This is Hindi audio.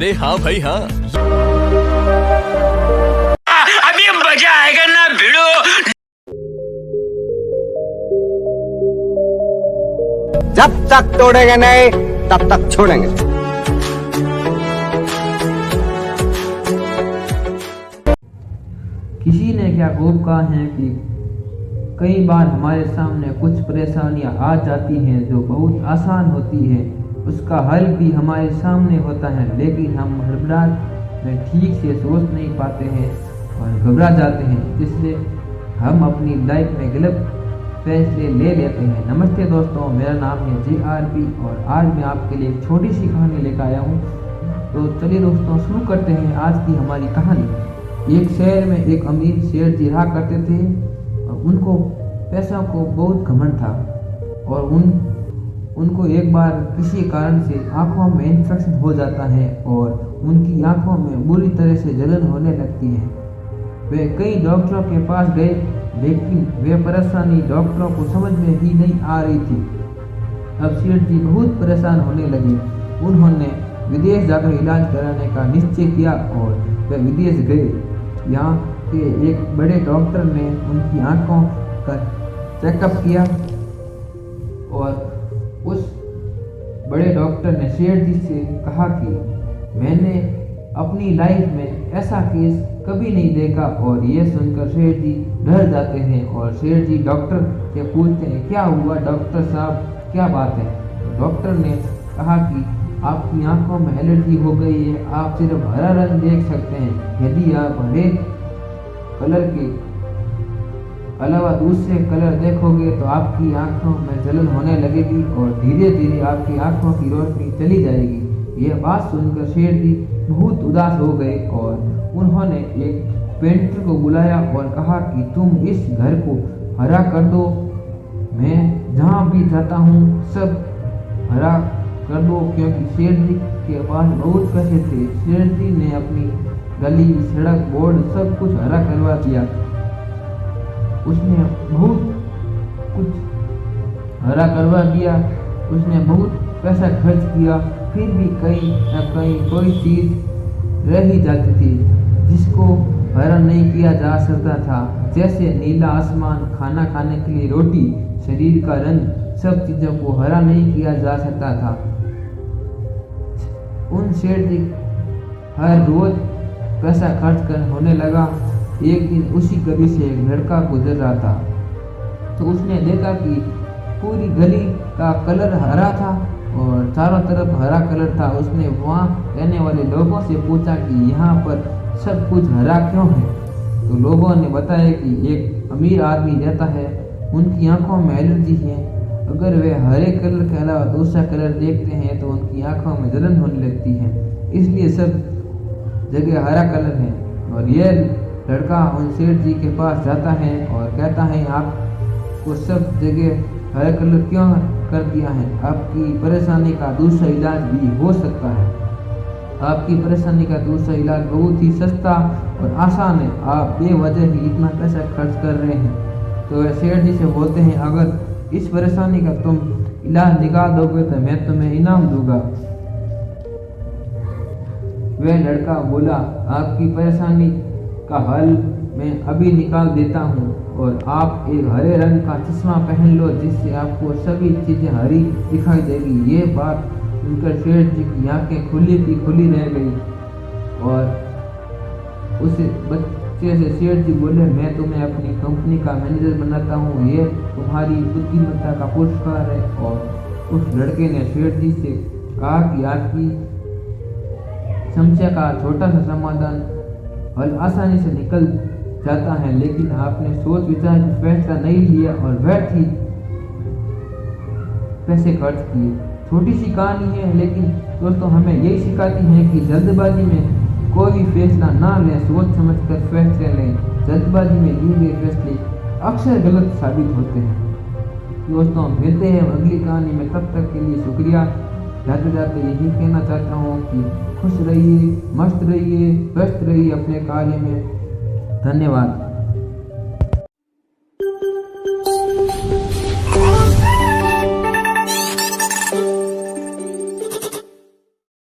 अरे हाँ भाई हाँ। अभी मजा आएगा ना भिड़ो। जब तक तोड़ेंगे नहीं तब तक छोड़ेंगे। किसी ने क्या खूब कहा है कि कई बार हमारे सामने कुछ परेशानियां आ जाती हैं जो बहुत आसान होती है, उसका हल भी हमारे सामने होता है, लेकिन हम हड़बड़ाहट में ठीक से सोच नहीं पाते हैं और घबरा जाते हैं, जिससे हम अपनी लाइफ में गलत फैसले ले लेते हैं। नमस्ते दोस्तों, मेरा नाम है JRP और आज मैं आपके लिए एक छोटी सी कहानी लेकर आया हूँ। तो चलिए दोस्तों शुरू करते हैं आज की हमारी कहानी। एक शहर में एक अमीर सेठ जी रहा करते थे। उनको पैसा को बहुत घमंड था और उनको एक बार किसी कारण से आंखों में इन्फेक्शन हो जाता है और उनकी आंखों में बुरी तरह से जलन होने लगती है। वे कई डॉक्टरों के पास गए, लेकिन वे परेशानी डॉक्टरों को समझ में ही नहीं आ रही थी। अब सेठ जी बहुत परेशान होने लगे। उन्होंने विदेश जाकर इलाज कराने का निश्चय किया और वे विदेश गए। यहाँ के एक बड़े डॉक्टर ने उनकी आंखों का चेकअप किया और उस बड़े डॉक्टर ने सेठ जी से कहा कि मैंने अपनी लाइफ में ऐसा केस कभी नहीं देखा। और ये सुनकर सेठ जी डर जाते हैं और सेठ जी डॉक्टर से पूछते हैं, क्या हुआ डॉक्टर साहब, क्या बात है? तो डॉक्टर ने कहा कि आपकी आंखों में एलर्जी हो गई है, आप सिर्फ हरा रंग देख सकते हैं। यदि आप हरे कलर के अलावा दूसरे कलर देखोगे तो आपकी आंखों में जलन होने लगेगी और धीरे धीरे आपकी आंखों की रोशनी चली जाएगी। यह बात सुनकर सेठ जी बहुत उदास हो गए और उन्होंने एक पेंटर को बुलाया और कहा कि तुम इस घर को हरा कर दो, मैं जहाँ भी जाता हूँ सब हरा कर दो। क्योंकि सेठ जी के पास बहुत पैसे थे। सेठ जी ने अपनी गली, सड़क, बोर्ड सब कुछ हरा करवा दिया। उसने बहुत कुछ हरा करवा दिया, उसने बहुत पैसा खर्च किया, फिर भी कहीं न कहीं कोई चीज़ रह ही जाती थी जिसको हरा नहीं किया जा सकता था। जैसे नीला आसमान, खाना खाने के लिए रोटी, शरीर का रंग, सब चीज़ों को हरा नहीं किया जा सकता था। उन सेठ जी हर रोज पैसा खर्च कर होने लगा। एक दिन उसी गली से एक लड़का गुजर रहा था, तो उसने देखा कि पूरी गली का कलर हरा था और चारों तरफ हरा कलर था। उसने वहाँ रहने वाले लोगों से पूछा कि यहाँ पर सब कुछ हरा क्यों है? तो लोगों ने बताया कि एक अमीर आदमी रहता है, उनकी आंखों में एलर्जी है। अगर वे हरे कलर के अलावा दूसरा कलर देखते हैं तो उनकी आंखों में जलन होने लगती है, इसलिए सब जगह हरा कलर है। और यह लड़का उन सेठ जी के पास जाता है और कहता है, आपको सब जगह हरा कलर क्यों कर दिया है? आपकी परेशानी का दूसरा इलाज भी हो सकता है। आपकी परेशानी का दूसरा इलाज बहुत ही सस्ता और आसान है, आप बेवजह ही इतना पैसा खर्च कर रहे हैं। तो वे सेठ जी से बोलते हैं, अगर इस परेशानी का तुम इलाज निकाल दोगे तो मैं तुम्हें इनाम दूंगा। वह लड़का बोला, आपकी परेशानी का हल मैं अभी निकाल देता हूँ और आप एक हरे रंग का चश्मा पहन लो, जिससे आपको सभी चीज़ें हरी दिखाई देगी। ये बात सुनकर सेठ जी की आंखें खुली की खुली रह गई और उस बच्चे से सेठ जी बोले, मैं तुम्हें अपनी कंपनी का मैनेजर बनाता हूँ, ये तुम्हारी बुद्धिमत्ता का पुरस्कार है। और उस लड़के ने सेठ जी से कहा कि आपकी समस्या का छोटा सा समाधान हल आसानी से निकल जाता है, लेकिन आपने सोच विचार के फैसला नहीं लिया और व्यर्थ ही पैसे खर्च किए। छोटी सी कहानी है, लेकिन दोस्तों हमें यही सिखाती है कि जल्दबाजी में कोई भी फैसला ना लें, सोच समझकर फैसले लें। जल्दबाजी में लिए गए फैसले अक्सर गलत साबित होते हैं। दोस्तों मिलते हैं अगली कहानी में, तब तक के लिए शुक्रिया। जाते जाते यही कहना चाहता हूँ कि खुश रहिए, मस्त रहिए, व्यस्त रहिए अपने कार्य में। धन्यवाद।